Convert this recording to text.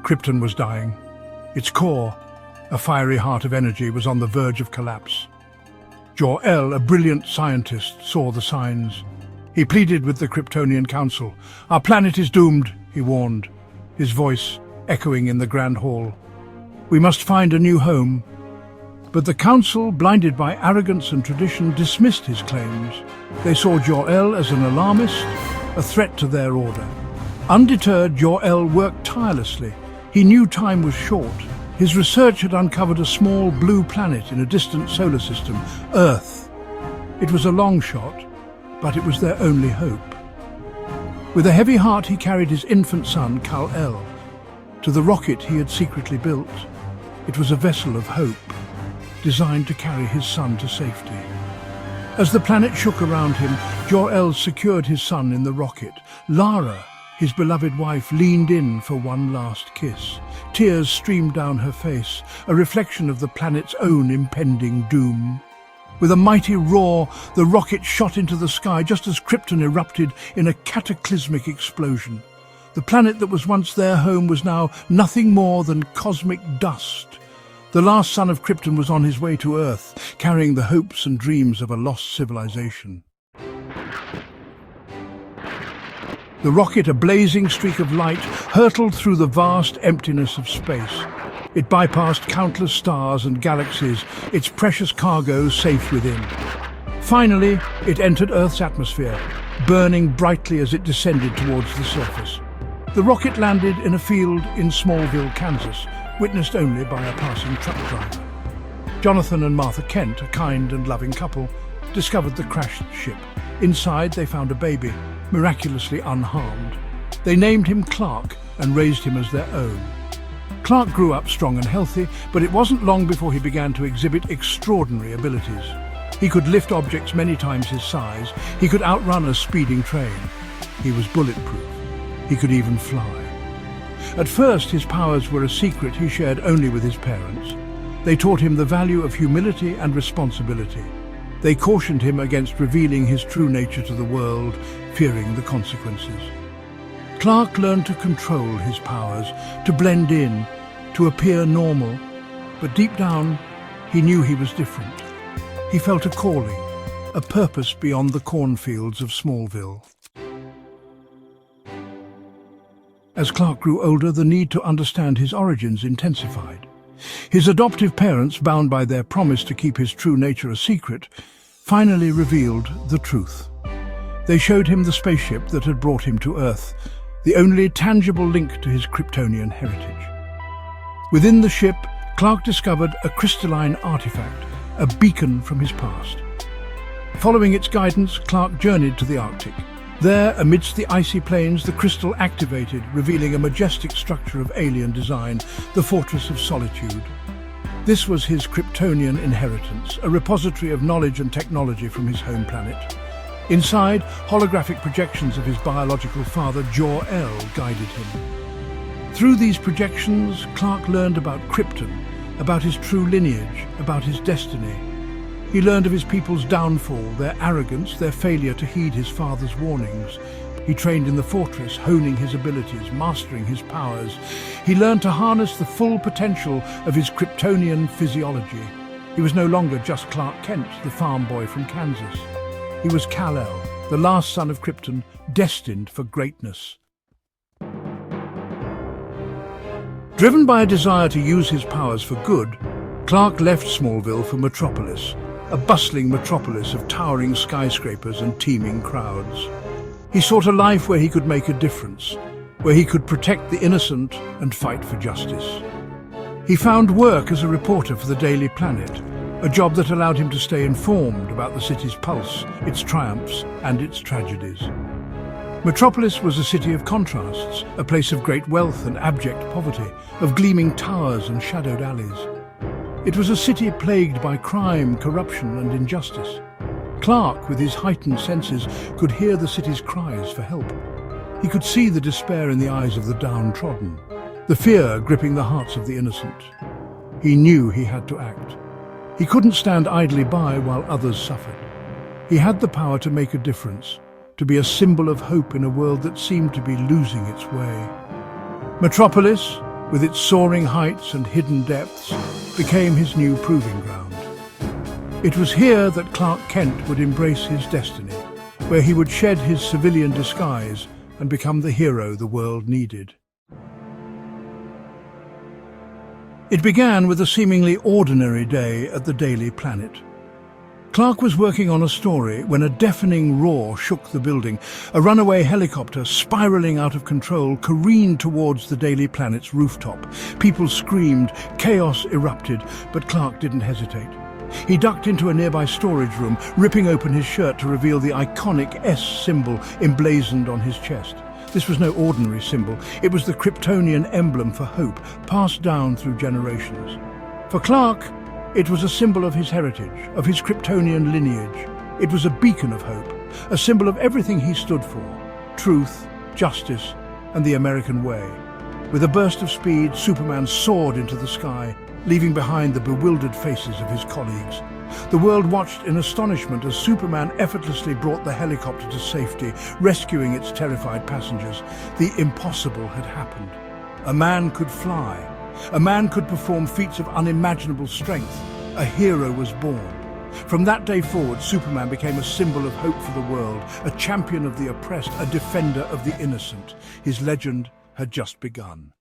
Krypton was dying. Its core, a fiery heart of energy, was on the verge of collapse. Jor-El, a brilliant scientist, saw the signs. He pleaded with the Kryptonian Council. "Our planet is doomed," he warned, his voice echoing in the Grand Hall. "We must find a new home." But the Council, blinded by arrogance and tradition, dismissed his claims. They saw Jor-El as an alarmist, a threat to their order. Undeterred, Jor-El worked tirelessly. He knew time was short. His research had uncovered a small blue planet in a distant solar system, Earth. It was a long shot, but it was their only hope. With a heavy heart, he carried his infant son, Kal-El, to the rocket he had secretly built. It was a vessel of hope, designed to carry his son to safety. As the planet shook around him, Jor-El secured his son in the rocket. Lara, his beloved wife, leaned in for one last kiss. Tears streamed down her face, a reflection of the planet's own impending doom. With a mighty roar, the rocket shot into the sky just as Krypton erupted in a cataclysmic explosion. The planet that was once their home was now nothing more than cosmic dust. The last son of Krypton was on his way to Earth, carrying the hopes and dreams of a lost civilization. The rocket, a blazing streak of light, hurtled through the vast emptiness of space. It bypassed countless stars and galaxies, its precious cargo safe within. Finally, it entered Earth's atmosphere, burning brightly as it descended towards the surface. The rocket landed in a field in Smallville, Kansas, witnessed only by a passing truck driver. Jonathan and Martha Kent, a kind and loving couple, discovered the crashed ship. Inside, they found a baby, miraculously unharmed. They named him Clark and raised him as their own. Clark grew up strong and healthy, but it wasn't long before he began to exhibit extraordinary abilities. He could lift objects many times his size. He could outrun a speeding train. He was bulletproof. He could even fly. At first, his powers were a secret he shared only with his parents. They taught him the value of humility and responsibility. They cautioned him against revealing his true nature to the world, fearing the consequences. Clark learned to control his powers, to blend in, to appear normal. But deep down, he knew he was different. He felt a calling, a purpose beyond the cornfields of Smallville. As Clark grew older, the need to understand his origins intensified. His adoptive parents, bound by their promise to keep his true nature a secret, finally revealed the truth. They showed him the spaceship that had brought him to Earth, the only tangible link to his Kryptonian heritage. Within the ship, Clark discovered a crystalline artifact, a beacon from his past. Following its guidance, Clark journeyed to the Arctic. There, amidst the icy plains, the crystal activated, revealing a majestic structure of alien design, the Fortress of Solitude. This was his Kryptonian inheritance, a repository of knowledge and technology from his home planet. Inside, holographic projections of his biological father, Jor-El, guided him. Through these projections, Clark learned about Krypton, about his true lineage, about his destiny. He learned of his people's downfall, their arrogance, their failure to heed his father's warnings. He trained in the fortress, honing his abilities, mastering his powers. He learned to harness the full potential of his Kryptonian physiology. He was no longer just Clark Kent, the farm boy from Kansas. He was Kal-El, the last son of Krypton, destined for greatness. Driven by a desire to use his powers for good, Clark left Smallville for Metropolis, a bustling metropolis of towering skyscrapers and teeming crowds. He sought a life where he could make a difference, where he could protect the innocent and fight for justice. He found work as a reporter for the Daily Planet, a job that allowed him to stay informed about the city's pulse, its triumphs and its tragedies. Metropolis was a city of contrasts, a place of great wealth and abject poverty, of gleaming towers and shadowed alleys. It was a city plagued by crime, corruption and injustice. Clark, with his heightened senses, could hear the city's cries for help. He could see the despair in the eyes of the downtrodden, the fear gripping the hearts of the innocent. He knew he had to act. He couldn't stand idly by while others suffered. He had the power to make a difference, to be a symbol of hope in a world that seemed to be losing its way. Metropolis, with its soaring heights and hidden depths, became his new proving ground. It was here that Clark Kent would embrace his destiny, where he would shed his civilian disguise and become the hero the world needed. It began with a seemingly ordinary day at the Daily Planet. Clark was working on a story when a deafening roar shook the building. A runaway helicopter, spiraling out of control, careened towards the Daily Planet's rooftop. People screamed, chaos erupted, but Clark didn't hesitate. He ducked into a nearby storage room, ripping open his shirt to reveal the iconic S symbol emblazoned on his chest. This was no ordinary symbol. It was the Kryptonian emblem for hope, passed down through generations. For Clark, it was a symbol of his heritage, of his Kryptonian lineage. It was a beacon of hope, a symbol of everything he stood for: truth, justice, and the American way. With a burst of speed, Superman soared into the sky, leaving behind the bewildered faces of his colleagues. The world watched in astonishment as Superman effortlessly brought the helicopter to safety, rescuing its terrified passengers. The impossible had happened. A man could fly. A man could perform feats of unimaginable strength. A hero was born. From that day forward, Superman became a symbol of hope for the world, a champion of the oppressed, a defender of the innocent. His legend had just begun.